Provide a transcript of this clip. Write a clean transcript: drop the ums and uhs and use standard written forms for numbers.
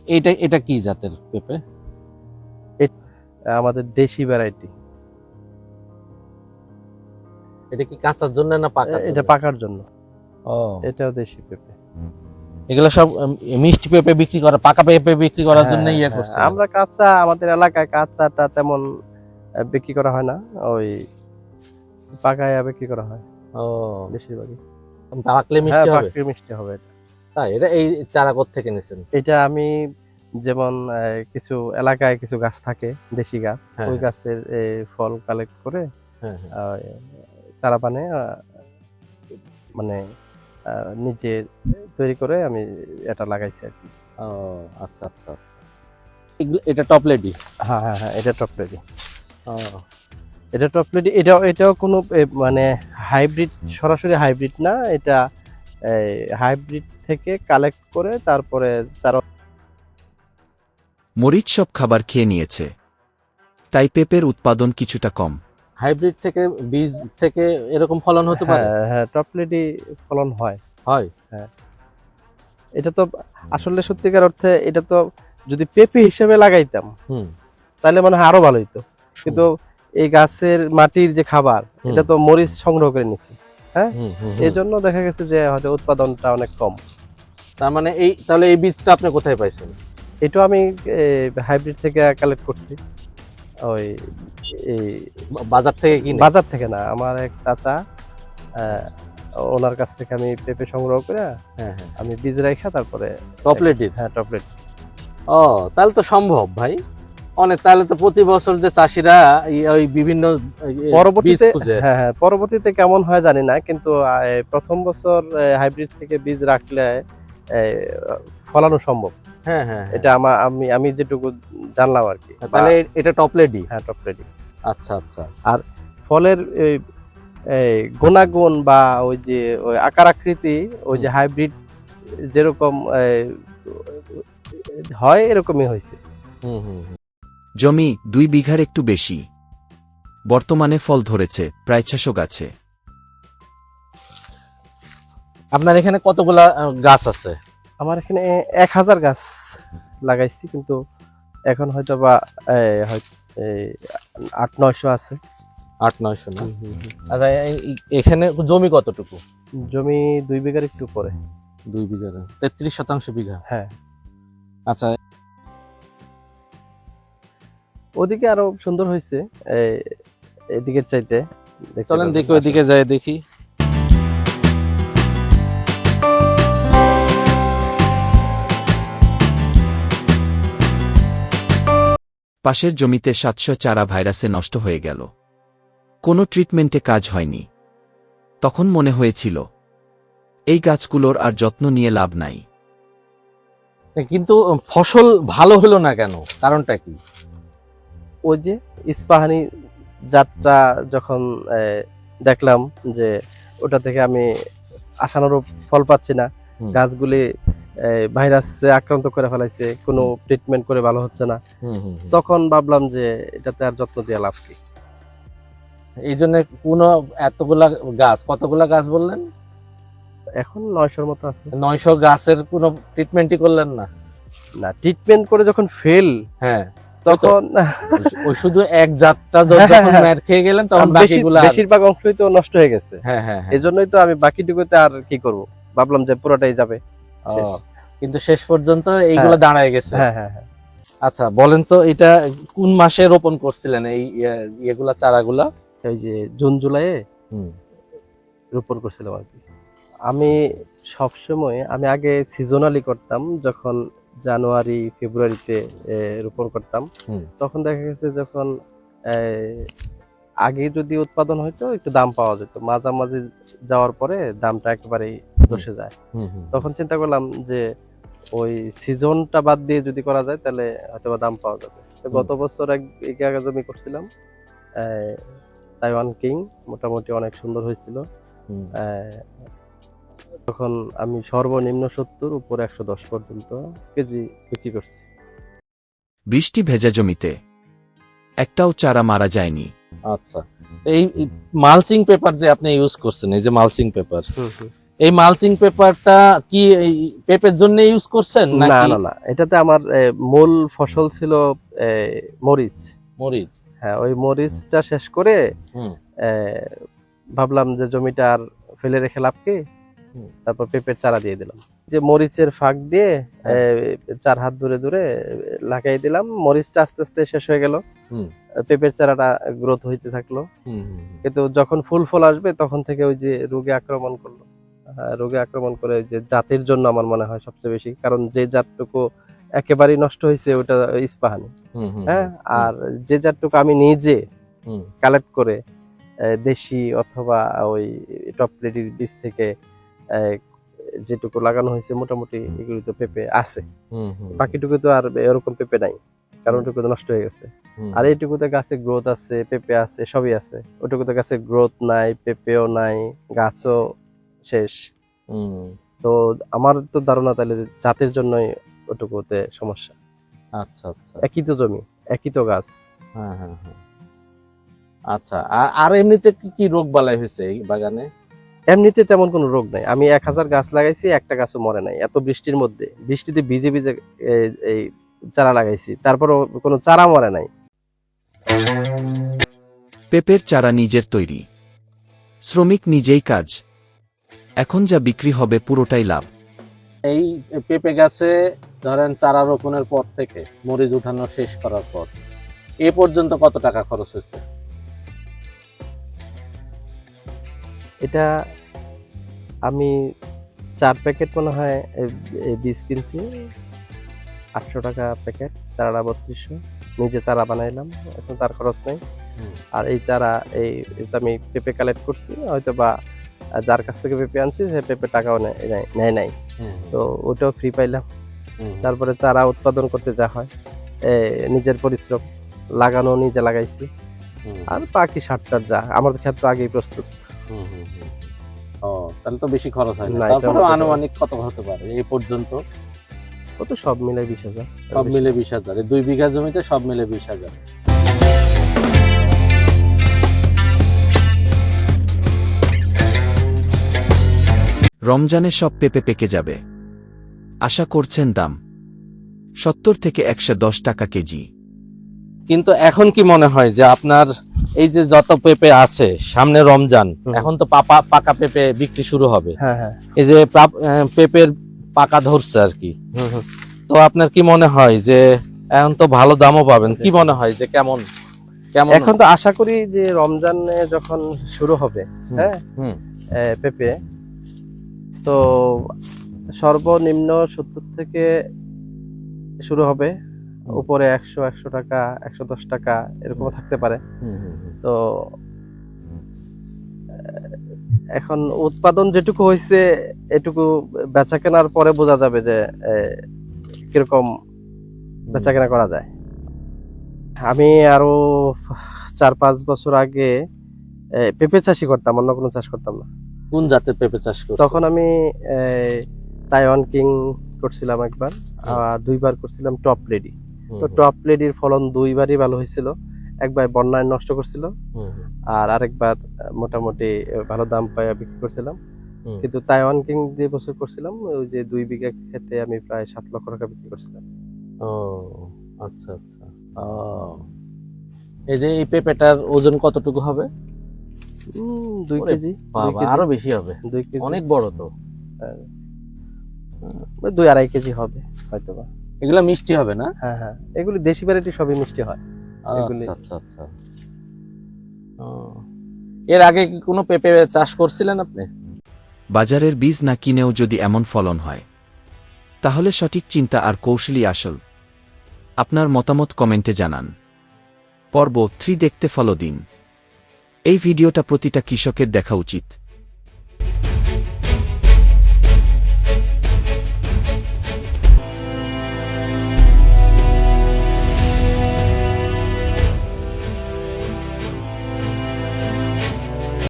এটা এটা কি জাতের পেঁপে? আমাদের দেশি ভ্যারাইটি। এটা কি কাঁচার জন্য না পাকার এটা জন্য? পাকার জন্য। ও, এটাও দেশি পেঁপে। এগুলো সব মিষ্টি পেঁপে বিক্রি করা, পাকা পেঁপে বিক্রি করার জন্য ইয়ে হ্যাঁ, করছে। আমরা কাঁচা, আমাদের এলাকায় কাঁচাটা তেমন বিক্রি করা হয় না, ওই পাকায়া বিক্রি করা হয় ও, বেশিরভাগই। পাকলে হ্যাঁ, মিষ্টি হবে? পাকলে মিষ্টি হবে এটা। তাই? এটা এই চারা থেকে নিছেন? এটা আমি যেমন কিছু এলাকায় কিছু গাছ থাকে দেশি গাছ, হ্যাঁ, ওই হ্যাঁ। গাছের ফল কালেক্ট করে হ্যাঁ, হ্যাঁ। আহ, চারা পানে মানে নিজে তৈরি করে আমি এটা লাগাইছি আর কি। ও, আচ্ছা আচ্ছা আচ্ছা। এটা টপ লেডি? হ্যাঁ হ্যাঁ হ্যাঁ, এটা টপ রেডি। ও, এটা টপ রেডি। এটাও কোনো মানে হাইব্রিড, সরাসরি হাইব্রিড না, এটা হাইব্রিড থেকে কালেক্ট করে তারপরে চারা। মরিচ সব খাবার খেয়ে নিয়েছে, তাই পেঁপের উৎপাদন কিছুটা কম। হাইব্রিড থেকে বীজ থেকে এরকম ফলন হতে পারে? হ্যাঁ হ্যাঁ, টপ রেডি ফলন হয়। হয়। হ্যাঁ, এটা তো আসলে সত্যিকার অর্থে এটা তো যদি পেঁপে হিসেবে লাগাইতাম হুম। তাহলে মনে হয় আরো ভালো হইতো, কিন্তু এই গাছের মাটির যে খাবার, এটা তো মরিচ সংগ্রহ করে নিছি। হ্যাঁ, এই জন্য দেখা গেছে যে হয়তো উৎপাদনটা অনেক কম। তার মানে তাহলে এই বীজটা আপনি কোথায় পাইছেন? এটা আমি হাইব্রিড থেকে কালেক্ট করছি, ওই এই বাজার থেকে কিনে? বাজার থেকে না, আমার এক চাচা, ওনার কাছ থেকে আমি পেঁপে সংগ্রহ করে হ্যাঁ হ্যাঁ, আমি বীজ রাখা তারপরে টপ লেডির? হ্যাঁ, টপ রেডি। ও, তাহলে তো সম্ভব ভাই অনেক। তাহলে তো প্রতি বছর যে চাষিরা ওই বিভিন্ন বীজ পরবর্তীতে খুঁজে। হ্যাঁ হ্যাঁ, পরবর্তীতে কেমন হয় জানি না, কিন্তু প্রথম বছর হাইব্রিড থেকে বীজ রাখলে ফলানো সম্ভব। হ্যাঁ হ্যাঁ, এটা আমি যেটুকু জানলাম আর কি। তাহলে এটা টপ লেডি? হ্যাঁ, টপ রেডি। আচ্ছা আচ্ছা। আর ফলের এই গুণাগুণ বা ওই যে ওই আকার আকৃতি, ওই যে হাইব্রিড যেরকম হয় এরকমই হয়েছে। হুম হুম হুম। জমি 2 বিঘার একটু বেশি, বর্তমানে ফল ধরেছে প্রায় 600 গাছে। আপনার এখানে কতগুলা গাছ আছে? আমার এখানে 1000 গাছ লাগাইছি, কিন্তু এখন হয়তো বা 800-900 আছে। 800-900 না? আচ্ছা, এখানে জমি কতটুকু? জমি 2 বিঘার একটু পরে। 2 বিঘা, 33% বিঘা? হ্যাঁ, আচ্ছা, ওদিকে আরো সুন্দর হয়েছে এদিকের চাইতে। চলেন দেখি, ওইদিকে যাই দেখি। পাশের জমিতে 700 চারা ভাইরাসে নষ্ট হয়ে গেল, কোনো ট্রিটমেন্টে কাজ হয়নি। তখন মনে হয়েছিল এই গাছগুলোর আর যত্ন নিয়ে লাভ নাই। কিন্তু ফসল ভালো হলো না কেন? কারণটা কি? ওই যে ইস্পাহানি জাতটা যখন দেখলাম যে ওটা থেকে আমি আশানুরূপ ফল পাচ্ছি না, গাছগুলি ভাইরাসে আক্রান্ত করে ফেলাইছে, কোনো ট্রিটমেন্ট করে ভালো হচ্ছে না, তখন ভাবলাম যে এটাতে আর যত্ন দিয়ে লাভ কি। এই জন্য কোনো এতগুলা গাছ, কতগুলা গাছ বললেন? এখন 900-র মতো আছে। 900 গাছের কোনো ট্রিটমেন্টই করলেন না? না, ট্রিটমেন্ট করে যখন ফেল, হ্যাঁ, তখন ওই শুধু এক জাতটা যখন মার খেয়ে গেলেন তখন বাকিগুলা বেশিরভাগ অংশই তো নষ্ট হয়ে গেছে। হ্যাঁ হ্যাঁ, এজন্যই তো আমি বাকিটুকুতে আর কি করব, ভাবলাম যে পুরোটাই যাবে। কিন্তু শেষ পর্যন্ত এইগুলা দাঁড়ায় গেছে। হ্যাঁ হ্যাঁ হ্যাঁ। আচ্ছা, বলেন তো এটা কোন মাসে রোপণ করছিলেন এই এগুলা চারাগুলা? এই যে জুন জুলাইয়ে রোপণ করছিলাম আর কি। আমি সবসময়, আমি আগে সিজনালি করতাম, যখন জানুয়ারি ফেব্রুয়ারিতে রোপণ করতাম, তখন দেখা গেছে যখন আগে যদি উৎপাদন হইতো একটু দাম পাওয়া যেত, মাঝামাঝি যাওয়ার পরে দামটা একেবারেই ধসে যায়। তখন চিন্তা করলাম যে ওই সিজনটা বাদ দিয়ে যদি করা যায় তাহলে হয়তো দাম পাওয়া যাবে। তো গত বছর 1 বিঘা জমি করছিলাম তাইওয়ান কিং, মোটামুটি অনেক সুন্দর হয়েছিল। তখন আমি সর্বনিম্ন 70, উপরে 110 পর্যন্ত কেজি বিক্রি করছি। বৃষ্টি ভেজা জমিতে একটাও চারা মারা যায়নি। আচ্ছা, এই মালচিং পেপার যে আপনি ইউজ করছেন, এই যে মালচিং পেপার, এই মালচিং পেপারটা কি এই পেঁপের জন্য ইউজ করছেন না নাকি না না, এটাতে আমার মূল ফসল ছিল মরিচ। মরিচ? হ্যাঁ, ওই মরিচটা শেষ করে হুম ভাবলাম যে জমিটা আর ফেলে রেখে লাভ কি, হুম। তারপর পেঁপের চারা দিয়ে দিলাম। যে মরিচের ফাঁক দিয়ে হ্যাঁ। 4 হাত দূরে দূরে লাগাই দিলাম। মরিচটা আস্তে আস্তে শেষ হয়ে গেল, হুম পেঁপের চারাটা গ্রোথ হইতে থাকলো। হুম হুম, কিন্তু যখন ফুল ফল আসবে তখন থেকে ওই যে রোগে আক্রমণ করলো। রোগে আক্রমণ করে ওই যে জাতের জন্য আমার মনে হয় সবচেয়ে বেশি, কারণ যে জাতটুকু একেবারেই নষ্ট হয়েছে ওটা ইস্পাহানি। হুম, হুম, হ্যাঁ, হুম, আর যে জাতটুকু আমি নিজে হুম, কালেক্ট করে দেশি অথবা ওই টপ রেডির বীজ থেকে যেটুকু লাগানো হয়েছে মোটামুটি এগুলো তো পেঁপে আছে। হুম, হুম, বাকিটুকু তো আর এরকম পেঁপে নাই, কারণ ওটুকু তো নষ্ট হয়ে গেছে। হুম, আর এইটুকুতে গাছে গ্রোথ আছে, পেঁপে আছে, সবই আছে। ওটুকুতে গাছে গ্রোথ নাই, পেঁপেও নাই, গাছও শেষ। হুম। তো আমার তো ধারণা তাহলে জাতের জন্যই ওটুকুতে সমস্যা। আচ্ছা আচ্ছা, একই তো জমি, একই তো গাছ। হ্যাঁ হ্যাঁ হ্যাঁ। আচ্ছা, আর এমনিতে কি কি রোগ বালাই হয়েছে এই বাগানে? এমনিতে তেমন কোনো রোগ নাই। আমি 1000 গাছ লাগাইছি, একটা গাছও মরে নাই। এত বৃষ্টির মধ্যে, বৃষ্টিতে ভিজে ভিজে এই চারা লাগাইছি, তারপরও কোনো চারা মরে নাই। পেঁপের চারা নিজের তৈরি, শ্রমিক নিজেই কাজ, এখন যা বিক্রি হবে পুরোটাই লাভ। এই পেঁপে গাছে ধরেন চারা রোপণের পর থেকে মরিচ উঠানো শেষ করার পর এ পর্যন্ত কত টাকা খরচ হয়েছে? এটা আমি 4 প্যাকেট মনে হয় এই বীজ কিনছি, 800 টাকা প্যাকেট, চারাটা 3200। নিজে চারা বানাইলাম, এখন তার খরচ নেই। হুম, আর এই চারা এটা আমি পেঁপে কালেক্ট করছি, হয়তো বা যার কাছ থেকে পেঁপে আনছি সে পেঁপে টাকাও নেয় নাই, হুম, তো ওটাও ফ্রি পাইলাম। হুম, তারপরে চারা উৎপাদন করতে যা হয় নিজের পরিশ্রম, লাগানো নিজে লাগাইছি। হুম, আর বাকি সারটার যা আমার ক্ষেত তো আগেই প্রস্তুত। হুম, হুম, হুম। ও, তাহলে তো বেশি খরচ হয় না। না, এটার তারপরেও মধ্যে তো- আনুমানিক কত হতে পারে এই পর্যন্ত? ও তো সব মিলে 20,000। সব মিলে 20,000, 2 বিঘা জমিতে সব মিলে 20,000। রমজানে সব পেঁপে পেকে যাবে, আশা করছেন দাম 70 থেকে 110 টাকা কেজি। কিন্তু এখন কি মনে হয় যে আপনার এই যে যত পেঁপে আছে, সামনে রমজান, হুম। এখন তো পাকা পেঁপে বিক্রি শুরু হবে, হ্যাঁ হ্যাঁ। এই যে পেঁপের পাকা ধরছে আর কি, তো আপনার কি মনে হয় যে এখন তো ভালো দামও পাবেন, কি মনে হয় যে কেমন কেমন? এখন তো আশা করি যে রমজানে যখন শুরু হবে, হুম, হ্যাঁ, হুম, পেঁপে তো সর্বনিম্ন 70 থেকে শুরু হবে, হুম। উপরে 100 টাকা 110 টাকা এরকম থাকতে পারে। হুম, হুম, হুম। তো এখন উৎপাদন যেটুকু হয়েছে এটুকু বেচা কেনার পরে বোঝা যাবে যে কিরকম বেচা কেনা করা যায়। আমি আরো 4-5 বছর আগে পেঁপে চাষই করতাম, অন্য কোনো চাষ করতাম না। কোন জাতের পেঁপে চাষ করছেন? তখন আমি তাইওয়ান কিং করছিলাম একবার, আর 2বার করছিলাম টপ লেডি। হুম, তো টপ লেডির ফলন 2বারই ভালো হয়েছিল। একবার বন্যায় নষ্ট করছিল, হুম, হুম, আর আরেকবার মোটামুটি ভালো দাম পাইয়া বিক্রি করছিলাম। হুম। কিন্তু তাইওয়ান কিং যে বছর করছিলাম, ওই যে 2 বিঘা ক্ষেতে আমি প্রায় 7 লক্ষ টাকা বিক্রি করছিলাম। ও, আচ্ছা আচ্ছা। ও, এই যে এই পেঁপেটার ওজন কতটুকু হবে? 2 ওরে কেজি, 2 বাবা, কেজি, আরো বেশি হবে, 2 কেজি, অনেক বড় তো। 2-2.5 কেজি হবে হয়তো বা। এগুলা মিষ্টি হবে না? হ্যাঁ হ্যাঁ, এগুলি দেশি ভ্যারাইটি, সবই মিষ্টি হয়। এগুলি- আচ্ছা আচ্ছা আচ্ছা। ও, এর আগে কি কোনো পেঁপে চাষ করছিলেন আপনি? বাজারের বীজ না কিনেও যদি এমন ফলন হয়, তাহলে সঠিক চিন্তা আর কৌশলী আসল। আপনার মতামত কমেন্টে জানান। পর্ব 3 দেখতে ফলো দিন। এই ভিডিওটা প্রতিটা কৃষকের দেখা উচিত।